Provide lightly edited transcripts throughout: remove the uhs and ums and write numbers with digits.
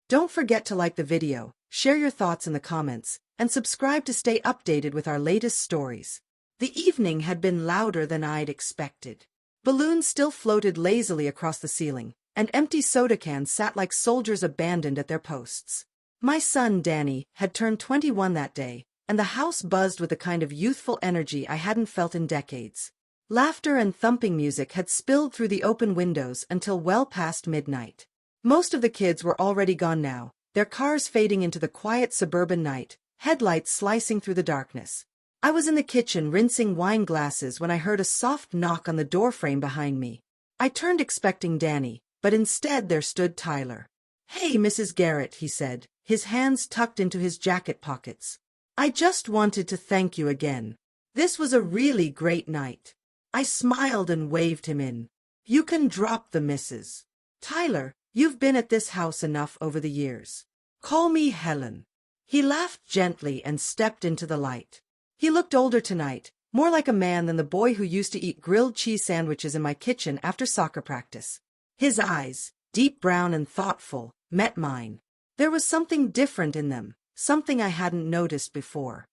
Don't forget to like the video, share your thoughts in the comments, and subscribe to stay updated with our latest stories. The evening had been louder than I'd expected. Balloons still floated lazily across the ceiling, and empty soda cans sat like soldiers abandoned at their posts. My son, Danny, had turned 21 that day, and the house buzzed with a kind of youthful energy I hadn't felt in decades. Laughter and thumping music had spilled through the open windows until well past midnight. Most of the kids were already gone now, their cars fading into the quiet suburban night, headlights slicing through the darkness. I was in the kitchen rinsing wine glasses when I heard a soft knock on the doorframe behind me. I turned expecting Danny, but instead there stood Tyler. "Hey, Mrs. Garrett," he said, his hands tucked into his jacket pockets. "I just wanted to thank you again. This was a really great night." I smiled and waved him in. "You can drop the missus. Tyler, you've been at this house enough over the years. Call me Helen." He laughed gently and stepped into the light. He looked older tonight, more like a man than the boy who used to eat grilled cheese sandwiches in my kitchen after soccer practice. His eyes, deep brown and thoughtful, met mine. There was something different in them, something I hadn't noticed before.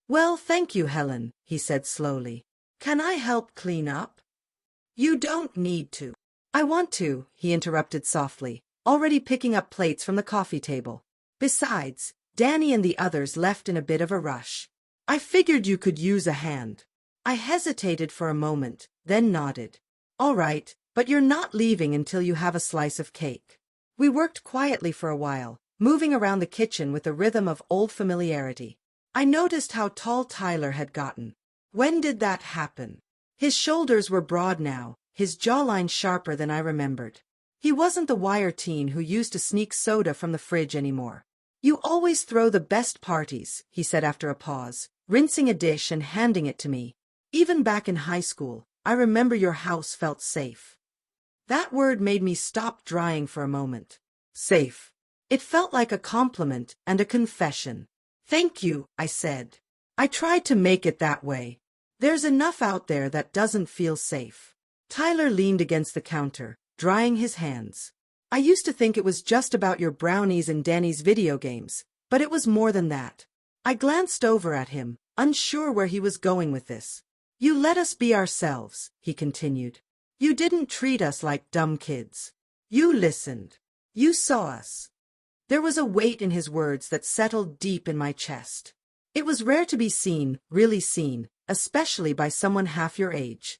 "Well, thank you, Helen," he said slowly. "Can I help clean up?" "You don't need to." "I want to," he interrupted softly, already picking up plates from the coffee table. "Besides, Danny and the others left in a bit of a rush. I figured you could use a hand." I hesitated for a moment, then nodded. "All right, but you're not leaving until you have a slice of cake." We worked quietly for a while, moving around the kitchen with the rhythm of old familiarity. I noticed how tall Tyler had gotten. When did that happen? His shoulders were broad now, his jawline sharper than I remembered. He wasn't the wire teen who used to sneak soda from the fridge anymore. "You always throw the best parties," he said after a pause, rinsing a dish and handing it to me. "Even back in high school, I remember your house felt safe." That word made me stop drying for a moment. Safe. It felt like a compliment and a confession. "Thank you," I said. "I tried to make it that way. There's enough out there that doesn't feel safe." Tyler leaned against the counter, drying his hands. "I used to think it was just about your brownies and Danny's video games, but it was more than that." I glanced over at him, unsure where he was going with this. "You let us be ourselves," he continued. "You didn't treat us like dumb kids. You listened. You saw us." There was a weight in his words that settled deep in my chest. It was rare to be seen, really seen, especially by someone half your age.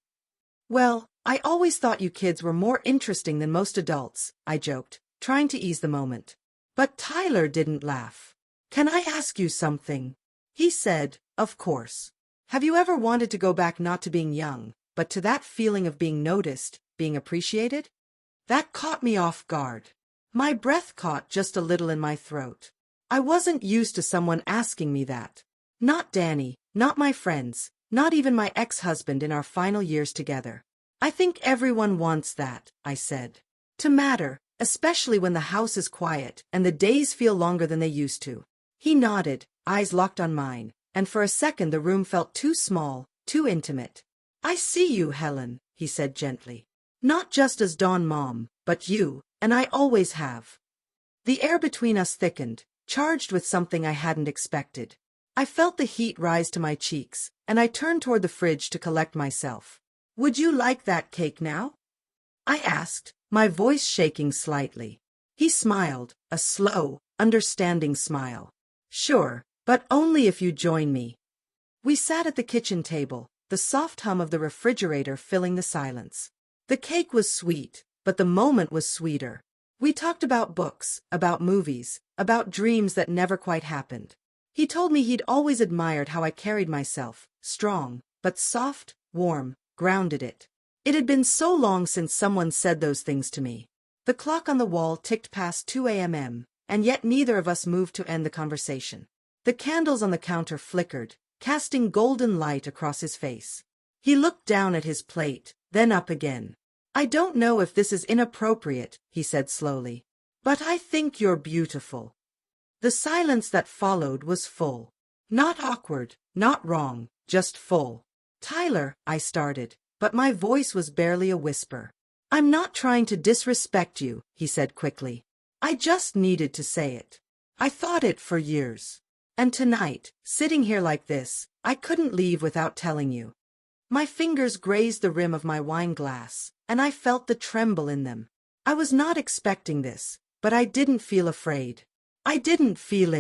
"Well, I always thought you kids were more interesting than most adults," I joked, trying to ease the moment. But Tyler didn't laugh. "Can I ask you something?" He said, "Of course. Have you ever wanted to go back not to being young, but to that feeling of being noticed, being appreciated?" That caught me off guard. My breath caught just a little in my throat. I wasn't used to someone asking me that. Not Danny, not my friends, not even my ex-husband in our final years together. "I think everyone wants that," I said. "To matter, especially when the house is quiet and the days feel longer than they used to." He nodded, eyes locked on mine, and for a second the room felt too small, too intimate. "I see you, Helen," he said gently. "Not just as Dawn Mom, but you, and I always have." The air between us thickened, charged with something I hadn't expected. I felt the heat rise to my cheeks, and I turned toward the fridge to collect myself. "Would you like that cake now?" I asked, my voice shaking slightly. He smiled, a slow, understanding smile. "Sure, but only if you join me." We sat at the kitchen table, the soft hum of the refrigerator filling the silence. The cake was sweet, but the moment was sweeter. We talked about books, about movies, about dreams that never quite happened. He told me he'd always admired how I carried myself, strong, but soft, warm, grounded it. It had been so long since someone said those things to me. The clock on the wall ticked past 2 a.m., and yet neither of us moved to end the conversation. The candles on the counter flickered, casting golden light across his face. He looked down at his plate, then up again. "I don't know if this is inappropriate," he said slowly, "but I think you're beautiful." The silence that followed was full. Not awkward, not wrong, just full. "Tyler," I started, but my voice was barely a whisper. "I'm not trying to disrespect you," he said quickly. I just needed to say it. I thought it for years. And tonight, sitting here like this, I couldn't leave without telling you. My fingers grazed the rim of my wine glass, and I felt the tremble in them. I was not expecting this, but I didn't feel afraid. I didn't feel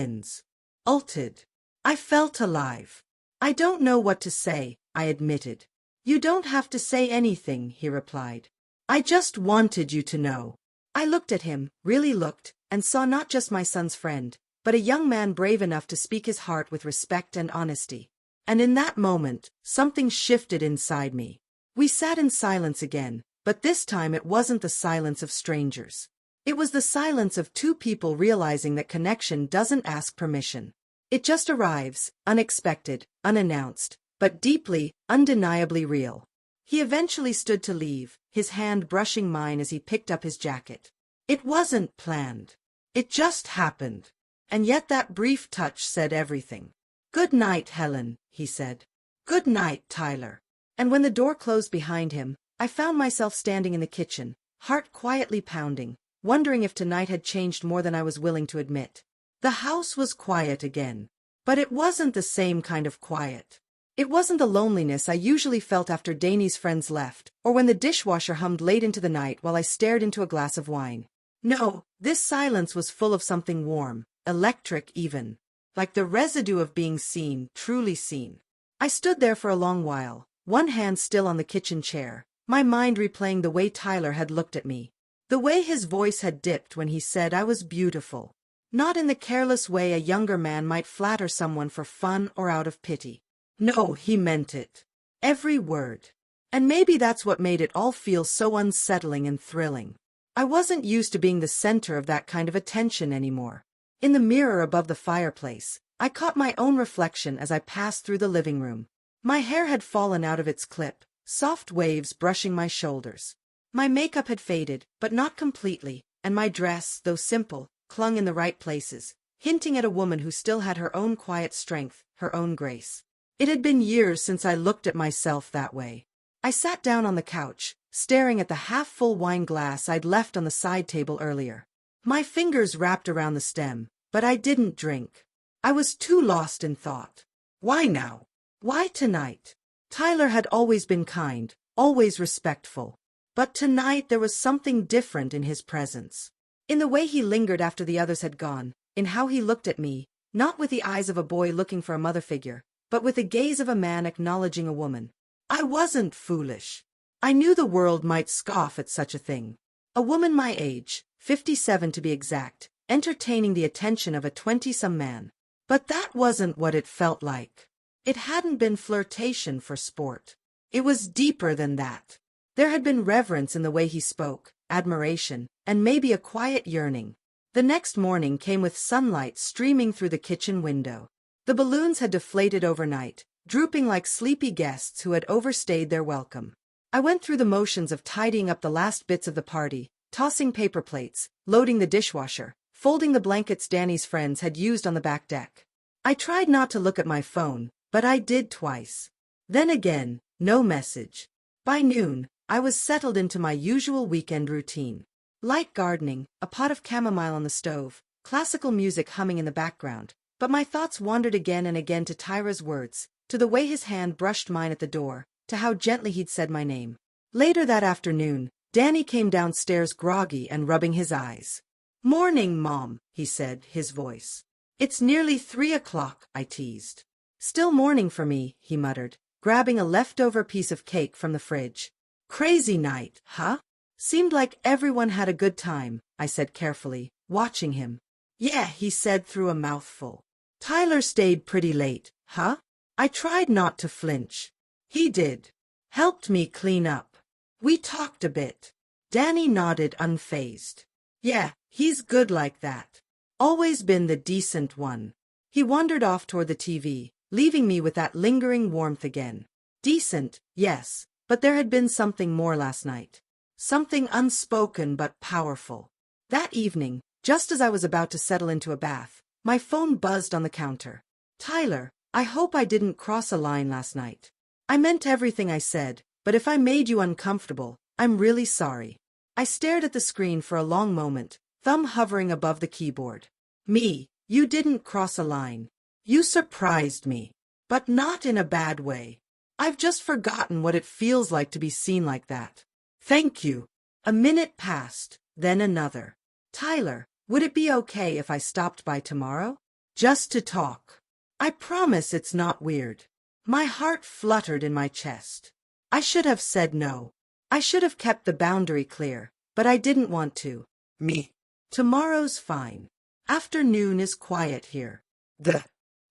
ulted. I felt alive. I don't know what to say, I admitted. You don't have to say anything, he replied. I just wanted you to know. I looked at him, really looked, and saw not just my son's friend, but a young man brave enough to speak his heart with respect and honesty. And in that moment, something shifted inside me. We sat in silence again, but this time it wasn't the silence of strangers. It was the silence of two people realizing that connection doesn't ask permission. It just arrives, unexpected, unannounced, but deeply, undeniably real. He eventually stood to leave, his hand brushing mine as he picked up his jacket. It wasn't planned. It just happened. And yet that brief touch said everything. "Good night, Helen," he said. "Good night, Tyler." And when the door closed behind him, I found myself standing in the kitchen, heart quietly pounding, wondering if tonight had changed more than I was willing to admit. The house was quiet again. But it wasn't the same kind of quiet. It wasn't the loneliness I usually felt after Danny's friends left, or when the dishwasher hummed late into the night while I stared into a glass of wine. No, this silence was full of something warm, electric even. Like the residue of being seen, truly seen. I stood there for a long while, one hand still on the kitchen chair, my mind replaying the way Tyler had looked at me. The way his voice had dipped when he said I was beautiful. Not in the careless way a younger man might flatter someone for fun or out of pity. No, he meant it. Every word. And maybe that's what made it all feel so unsettling and thrilling. I wasn't used to being the center of that kind of attention anymore. In the mirror above the fireplace, I caught my own reflection as I passed through the living room. My hair had fallen out of its clip, soft waves brushing my shoulders. My makeup had faded, but not completely, and my dress, though simple, clung in the right places, hinting at a woman who still had her own quiet strength, her own grace. It had been years since I looked at myself that way. I sat down on the couch, staring at the half-full wine glass I'd left on the side table earlier. My fingers wrapped around the stem, but I didn't drink. I was too lost in thought. Why now? Why tonight? Tyler had always been kind, always respectful. But tonight there was something different in his presence. In the way he lingered after the others had gone, in how he looked at me, not with the eyes of a boy looking for a mother figure, but with the gaze of a man acknowledging a woman. I wasn't foolish. I knew the world might scoff at such a thing. A woman my age, 57 to be exact, entertaining the attention of a 20-some man. But that wasn't what it felt like. It hadn't been flirtation for sport. It was deeper than that. There had been reverence in the way he spoke, admiration, and maybe a quiet yearning. The next morning came with sunlight streaming through the kitchen window. The balloons had deflated overnight, drooping like sleepy guests who had overstayed their welcome. I went through the motions of tidying up the last bits of the party, tossing paper plates, loading the dishwasher, folding the blankets Danny's friends had used on the back deck. I tried not to look at my phone, but I did twice. Then again, no message. By noon, I was settled into my usual weekend routine. Light gardening, a pot of chamomile on the stove, classical music humming in the background, but my thoughts wandered again and again to Tyra's words, to the way his hand brushed mine at the door, to how gently he'd said my name. Later that afternoon, Danny came downstairs groggy and rubbing his eyes. "Morning, Mom," he said, his voice. "It's nearly 3 o'clock, I teased. "Still morning for me," he muttered, grabbing a leftover piece of cake from the fridge. "Crazy night, huh?" "Seemed like everyone had a good time," I said carefully, watching him. "Yeah," he said through a mouthful. "Tyler stayed pretty late, huh?" I tried not to flinch. He did. Helped me clean up. We talked a bit. Danny nodded unfazed. "Yeah, he's good like that. Always been the decent one." He wandered off toward the TV, leaving me with that lingering warmth again. Decent, yes, but there had been something more last night. Something unspoken but powerful. That evening, just as I was about to settle into a bath, my phone buzzed on the counter. "Tyler, I hope I didn't cross a line last night. I meant everything I said, but if I made you uncomfortable, I'm really sorry." I stared at the screen for a long moment, thumb hovering above the keyboard. Me, you didn't cross a line. You surprised me. But not in a bad way. I've just forgotten what it feels like to be seen like that. Thank you. A minute passed, then another. Tyler, would it be okay if I stopped by tomorrow? Just to talk. I promise it's not weird. My heart fluttered in my chest. I should have said no. I should have kept the boundary clear, but I didn't want to. Me. Tomorrow's fine. Afternoon is quiet here. The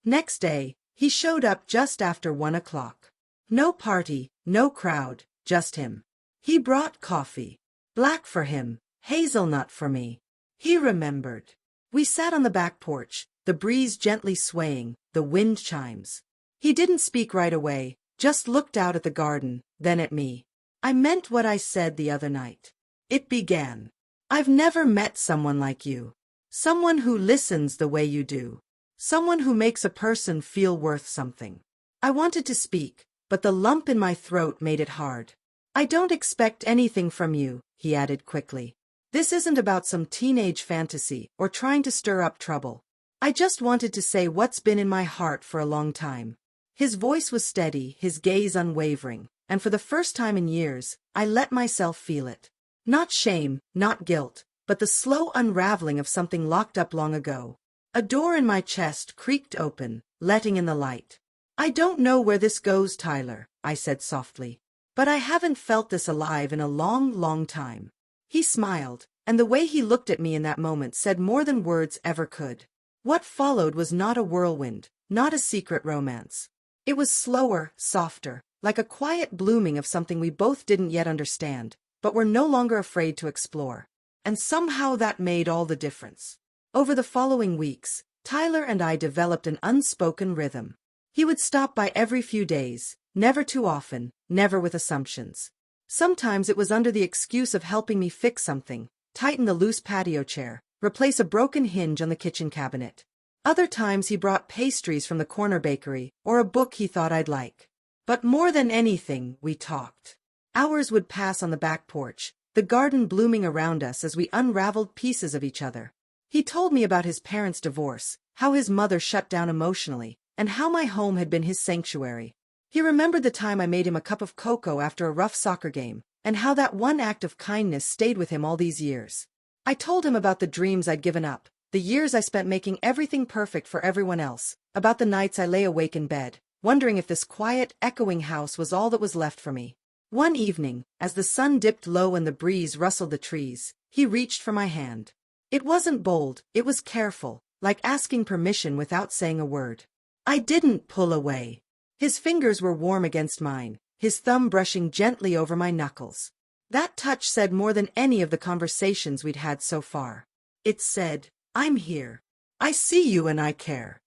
next day, he showed up just after 1 o'clock. No party, no crowd, just him. He brought coffee. Black for him, hazelnut for me. He remembered. We sat on the back porch, the breeze gently swaying, the wind chimes. He didn't speak right away, just looked out at the garden, then at me. I meant what I said the other night. It began. I've never met someone like you. Someone who listens the way you do. Someone who makes a person feel worth something. I wanted to speak, but the lump in my throat made it hard. I don't expect anything from you, he added quickly. This isn't about some teenage fantasy or trying to stir up trouble. I just wanted to say what's been in my heart for a long time. His voice was steady, his gaze unwavering, and for the first time in years, I let myself feel it. Not shame, not guilt, but the slow unraveling of something locked up long ago. A door in my chest creaked open, letting in the light. I don't know where this goes, Tyler, I said softly. But I haven't felt this alive in a long, long time. He smiled, and the way he looked at me in that moment said more than words ever could. What followed was not a whirlwind, not a secret romance. It was slower, softer, like a quiet blooming of something we both didn't yet understand, but were no longer afraid to explore. And somehow that made all the difference. Over the following weeks, Tyler and I developed an unspoken rhythm. He would stop by every few days, never too often, never with assumptions. Sometimes it was under the excuse of helping me fix something, tighten the loose patio chair, replace a broken hinge on the kitchen cabinet. Other times he brought pastries from the corner bakery or a book he thought I'd like. But more than anything, we talked. Hours would pass on the back porch, the garden blooming around us as we unraveled pieces of each other. He told me about his parents' divorce, how his mother shut down emotionally, and how my home had been his sanctuary. He remembered the time I made him a cup of cocoa after a rough soccer game, and how that one act of kindness stayed with him all these years. I told him about the dreams I'd given up, the years I spent making everything perfect for everyone else, about the nights I lay awake in bed, wondering if this quiet, echoing house was all that was left for me. One evening, as the sun dipped low and the breeze rustled the trees, he reached for my hand. It wasn't bold, it was careful, like asking permission without saying a word. I didn't pull away. His fingers were warm against mine, his thumb brushing gently over my knuckles. That touch said more than any of the conversations we'd had so far. It said, I'm here. I see you and I care.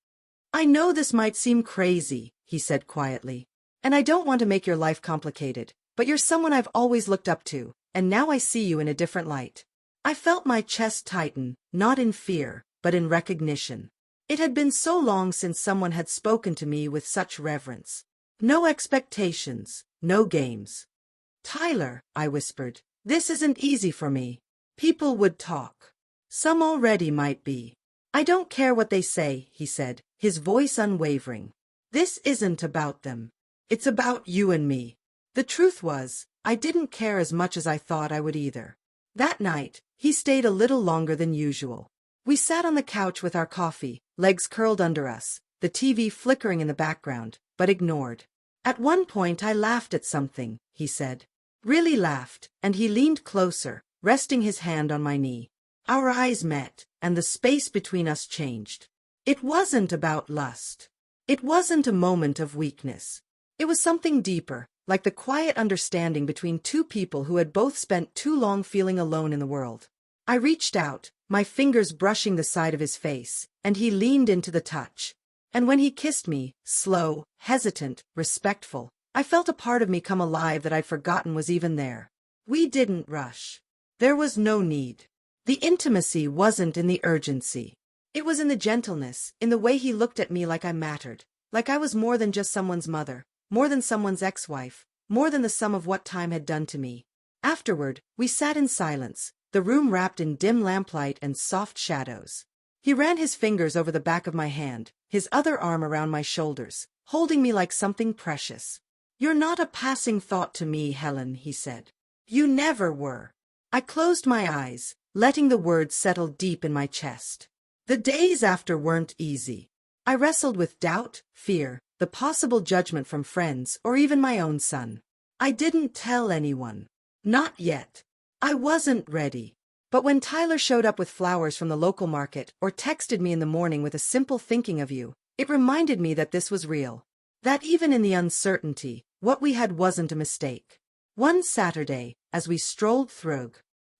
I know this might seem crazy, he said quietly. And I don't want to make your life complicated, but you're someone I've always looked up to, and now I see you in a different light. I felt my chest tighten, not in fear, but in recognition. It had been so long since someone had spoken to me with such reverence. No expectations, no games. Tyler, I whispered, this isn't easy for me. People would talk. Some already might be. I don't care what they say, he said, his voice unwavering. This isn't about them. It's about you and me. The truth was, I didn't care as much as I thought I would either. That night, he stayed a little longer than usual. We sat on the couch with our coffee, legs curled under us, the TV flickering in the background, but ignored. At one point I laughed at something, he said. Really laughed, and he leaned closer, resting his hand on my knee. Our eyes met, and the space between us changed. It wasn't about lust. It wasn't a moment of weakness. It was something deeper, like the quiet understanding between two people who had both spent too long feeling alone in the world. I reached out, my fingers brushing the side of his face, and he leaned into the touch. And when he kissed me, slow, hesitant, respectful, I felt a part of me come alive that I'd forgotten was even there. We didn't rush. There was no need. The intimacy wasn't in the urgency. It was in the gentleness, in the way he looked at me like I mattered, like I was more than just someone's mother, more than someone's ex-wife, more than the sum of what time had done to me. Afterward, we sat in silence, the room wrapped in dim lamplight and soft shadows. He ran his fingers over the back of my hand, his other arm around my shoulders, holding me like something precious. "You're not a passing thought to me, Helen," he said. "You never were." I closed my eyes, letting the words settle deep in my chest. The days after weren't easy. I wrestled with doubt, fear, the possible judgment from friends, or even my own son. I didn't tell anyone. Not yet. I wasn't ready. But when Tyler showed up with flowers from the local market or texted me in the morning with a simple "thinking of you," it reminded me that this was real. That even in the uncertainty, what we had wasn't a mistake. One Saturday, as we strolled through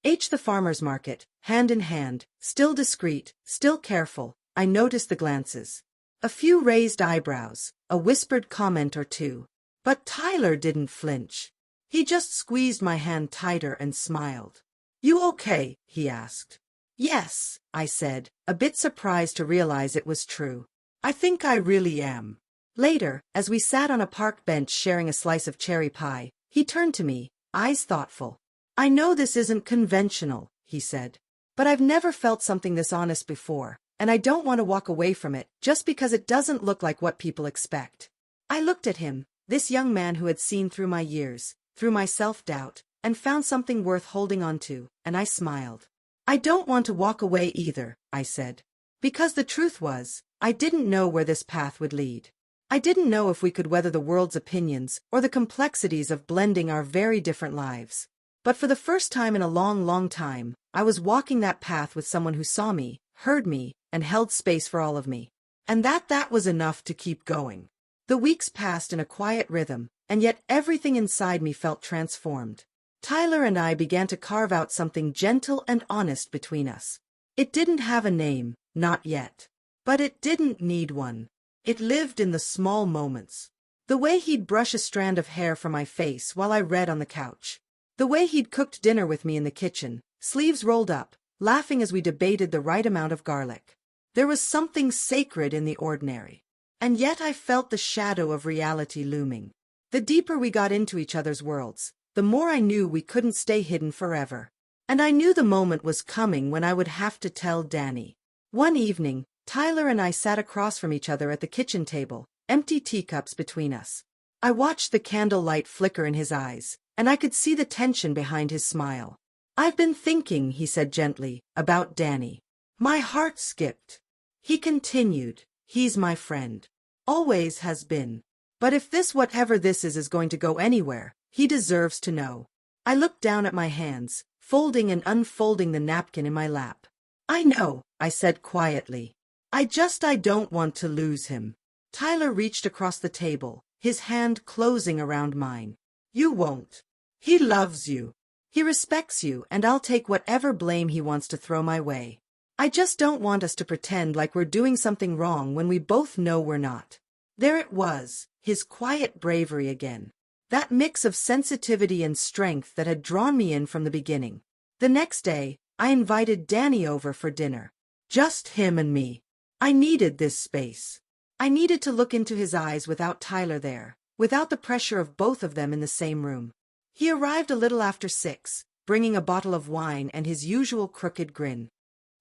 the farmer's market, hand in hand, still discreet, still careful, I noticed the glances. A few raised eyebrows, a whispered comment or two. But Tyler didn't flinch. He just squeezed my hand tighter and smiled. "You okay?" he asked. "Yes," I said, a bit surprised to realize it was true. "I think I really am." Later, as we sat on a park bench sharing a slice of cherry pie, he turned to me, eyes thoughtful. "I know this isn't conventional," he said, "but I've never felt something this honest before, and I don't want to walk away from it just because it doesn't look like what people expect." I looked at him, this young man who had seen through my years, through my self-doubt, and found something worth holding on to, and I smiled. "I don't want to walk away either," I said. Because the truth was, I didn't know where this path would lead. I didn't know if we could weather the world's opinions or the complexities of blending our very different lives. But for the first time in a long, long time, I was walking that path with someone who saw me, heard me, and held space for all of me. And that was enough to keep going. The weeks passed in a quiet rhythm, and yet everything inside me felt transformed. Tyler and I began to carve out something gentle and honest between us. It didn't have a name, not yet. But it didn't need one. It lived in the small moments. The way he'd brush a strand of hair from my face while I read on the couch. The way he'd cooked dinner with me in the kitchen, sleeves rolled up, laughing as we debated the right amount of garlic. There was something sacred in the ordinary. And yet I felt the shadow of reality looming. The deeper we got into each other's worlds, the more I knew we couldn't stay hidden forever. And I knew the moment was coming when I would have to tell Danny. One evening, Tyler and I sat across from each other at the kitchen table, empty teacups between us. I watched the candlelight flicker in his eyes, and I could see the tension behind his smile. "I've been thinking," he said gently, "about Danny." My heart skipped. He continued, "He's my friend. Always has been. But if this whatever this is going to go anywhere, he deserves to know." I looked down at my hands, folding and unfolding the napkin in my lap. "I know," I said quietly. I don't want to lose him." Tyler reached across the table, his hand closing around mine. "You won't. He loves you. He respects you, and I'll take whatever blame he wants to throw my way. I just don't want us to pretend like we're doing something wrong when we both know we're not." There it was, his quiet bravery again. That mix of sensitivity and strength that had drawn me in from the beginning. The next day, I invited Danny over for dinner. Just him and me. I needed this space. I needed to look into his eyes without Tyler there, without the pressure of both of them in the same room. He arrived a little after 6, bringing a bottle of wine and his usual crooked grin.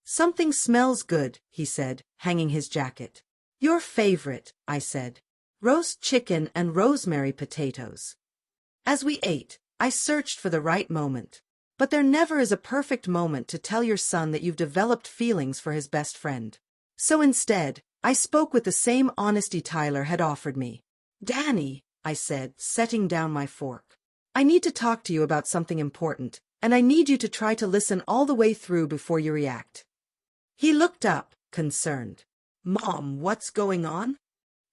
"Something smells good," he said, hanging his jacket. "Your favorite," I said. "Roast chicken and rosemary potatoes." As we ate, I searched for the right moment. But there never is a perfect moment to tell your son that you've developed feelings for his best friend. So instead, I spoke with the same honesty Tyler had offered me. "Danny," I said, setting down my fork. "I need to talk to you about something important, and I need you to try to listen all the way through before you react." He looked up, concerned. "Mom, what's going on?"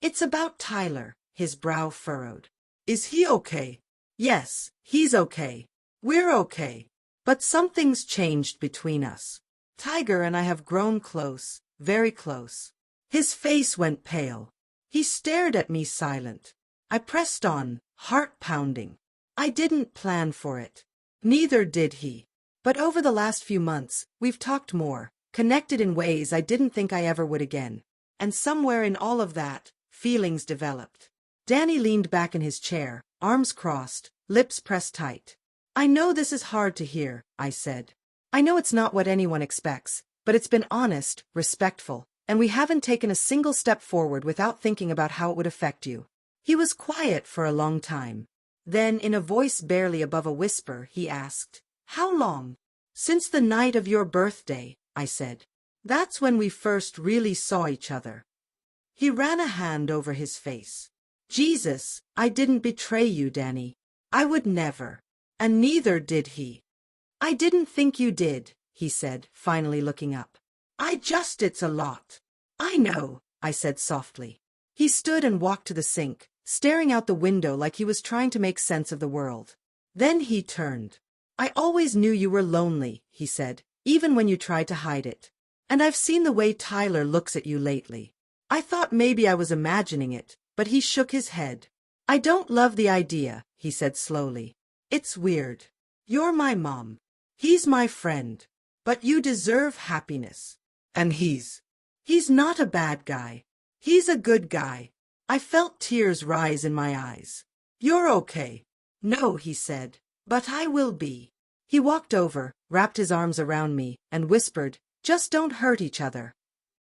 "It's about Tyler," his brow furrowed. "Is he okay?" "Yes, he's okay. We're okay. But something's changed between us. Tiger and I have grown close, very close." His face went pale. He stared at me silent. I pressed on, heart pounding. I didn't plan for it. Neither did he. But over the last few months, we've talked more, connected in ways I didn't think I ever would again. And somewhere in all of that, feelings developed. Danny leaned back in his chair, arms crossed, lips pressed tight. "I know this is hard to hear," I said. I know it's not what anyone expects, but it's been honest, respectful, and we haven't taken a single step forward without thinking about how it would affect you." He was quiet for a long time. Then, in a voice barely above a whisper, he asked, "How long?" "Since the night of your birthday," I said. "That's when we first really saw each other." He ran a hand over his face. "Jesus, I didn't betray you, Danny. I would never. And neither did he." "I didn't think you did," he said, finally looking up. It's a lot." "I know," I said softly. He stood and walked to the sink, staring out the window like he was trying to make sense of the world. Then he turned. "I always knew you were lonely," he said, "even when you tried to hide it. And I've seen the way Tyler looks at you lately." I thought maybe I was imagining it, but he shook his head. "I don't love the idea," he said slowly. "It's weird. You're my mom. He's my friend. But you deserve happiness. And he's not a bad guy. He's a good guy." I felt tears rise in my eyes. "You're okay." "No," he said, "but I will be." He walked over, wrapped his arms around me, and whispered, "Just don't hurt each other."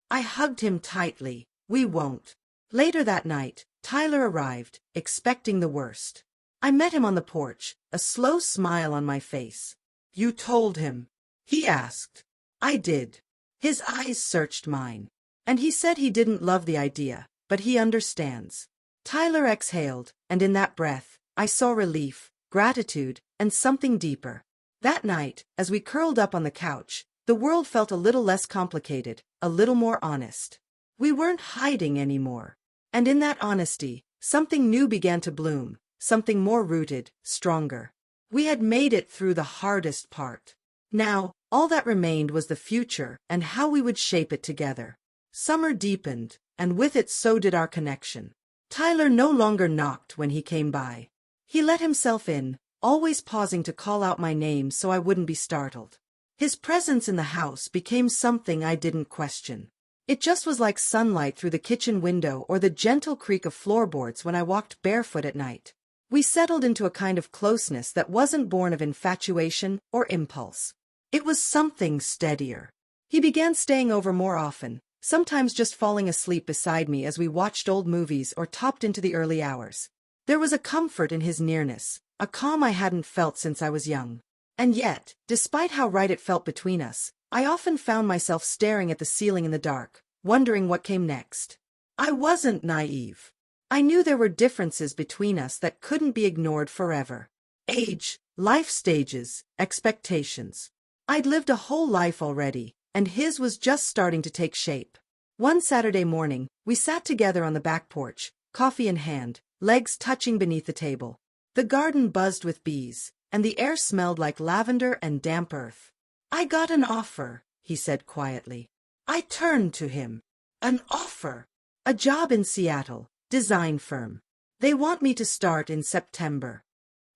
I hugged him tightly. "We won't." Later that night, Tyler arrived, expecting the worst. I met him on the porch, a slow smile on my face. "You told him?" he asked. I did. His eyes searched mine. And he said he didn't love the idea, but he understands. Tyler exhaled, and in that breath, I saw relief, gratitude, and something deeper. That night, as we curled up on the couch, the world felt a little less complicated, a little more honest. We weren't hiding anymore. And in that honesty, something new began to bloom, something more rooted, stronger. We had made it through the hardest part. Now, all that remained was the future and how we would shape it together. Summer deepened, and with it so did our connection. Tyler no longer knocked when he came by. He let himself in, always pausing to call out my name so I wouldn't be startled. His presence in the house became something I didn't question. It just was like sunlight through the kitchen window or the gentle creak of floorboards when I walked barefoot at night. We settled into a kind of closeness that wasn't born of infatuation or impulse. It was something steadier. He began staying over more often, sometimes just falling asleep beside me as we watched old movies or topped into the early hours. There was a comfort in his nearness, a calm I hadn't felt since I was young. And yet, despite how right it felt between us, I often found myself staring at the ceiling in the dark, wondering what came next. I wasn't naive. I knew there were differences between us that couldn't be ignored forever. Age, life stages, expectations. I'd lived a whole life already, and his was just starting to take shape. One Saturday morning, we sat together on the back porch, coffee in hand, legs touching beneath the table. The garden buzzed with bees, and the air smelled like lavender and damp earth. "I got an offer," he said quietly. I turned to him. "An offer?" "A job in Seattle, design firm. They want me to start in September."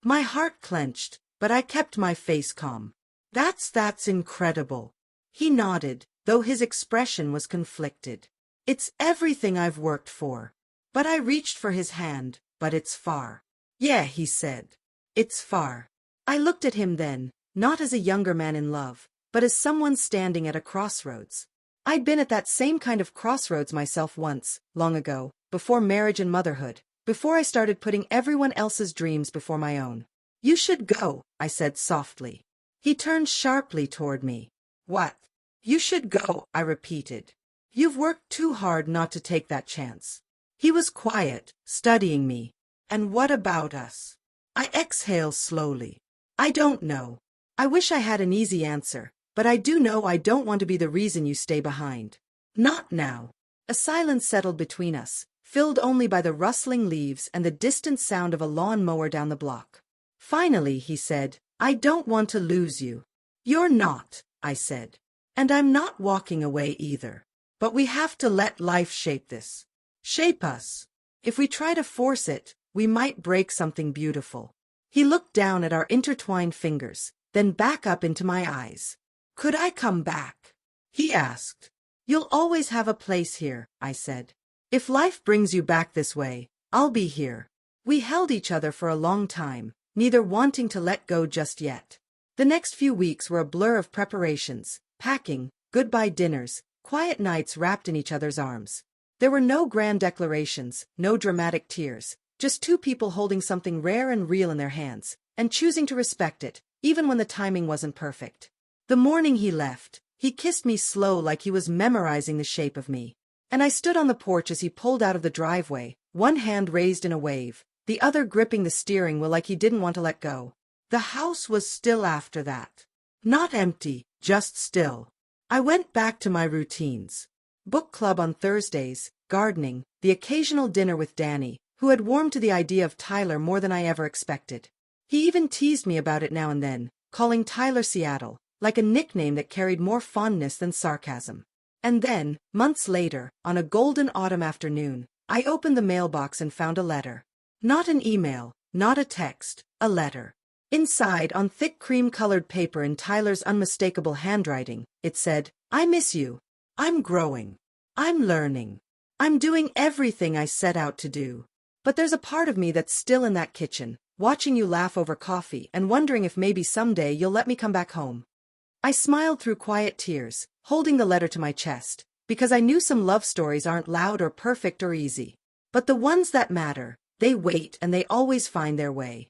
My heart clenched, but I kept my face calm. That's incredible." He nodded, though his expression was conflicted. "It's everything I've worked for." But I reached for his hand. "But it's far." "Yeah," he said. "It's far." I looked at him then, not as a younger man in love, but as someone standing at a crossroads. I'd been at that same kind of crossroads myself once, long ago, before marriage and motherhood, before I started putting everyone else's dreams before my own. "You should go," I said softly. He turned sharply toward me. "What?" "You should go," I repeated. "You've worked too hard not to take that chance." He was quiet, studying me. "And what about us?" I exhaled slowly. "I don't know. I wish I had an easy answer, but I do know I don't want to be the reason you stay behind. Not now." A silence settled between us, filled only by the rustling leaves and the distant sound of a lawn mower down the block. Finally, he said, "I don't want to lose you." "You're not," I said. "And I'm not walking away either. But we have to let life shape this. Shape us. If we try to force it, we might break something beautiful." He looked down at our intertwined fingers, then back up into my eyes. "Could I come back?" he asked. "You'll always have a place here," I said. "If life brings you back this way, I'll be here." We held each other for a long time, neither wanting to let go just yet. The next few weeks were a blur of preparations, packing, goodbye dinners, quiet nights wrapped in each other's arms. There were no grand declarations, no dramatic tears, just two people holding something rare and real in their hands, and choosing to respect it, even when the timing wasn't perfect. The morning he left, he kissed me slow like he was memorizing the shape of me. And I stood on the porch as he pulled out of the driveway, one hand raised in a wave, the other gripping the steering wheel like he didn't want to let go. The house was still after that. Not empty, just still. I went back to my routines. Book club on Thursdays, gardening, the occasional dinner with Danny, who had warmed to the idea of Tyler more than I ever expected. He even teased me about it now and then, calling Tyler Seattle, like a nickname that carried more fondness than sarcasm. And then, months later, on a golden autumn afternoon, I opened the mailbox and found a letter. Not an email, not a text, a letter. Inside, on thick cream-colored paper in Tyler's unmistakable handwriting, it said, "I miss you. I'm growing. I'm learning. I'm doing everything I set out to do. But there's a part of me that's still in that kitchen, watching you laugh over coffee and wondering if maybe someday you'll let me come back home." I smiled through quiet tears, holding the letter to my chest, because I knew some love stories aren't loud or perfect or easy. But the ones that matter, they wait and they always find their way.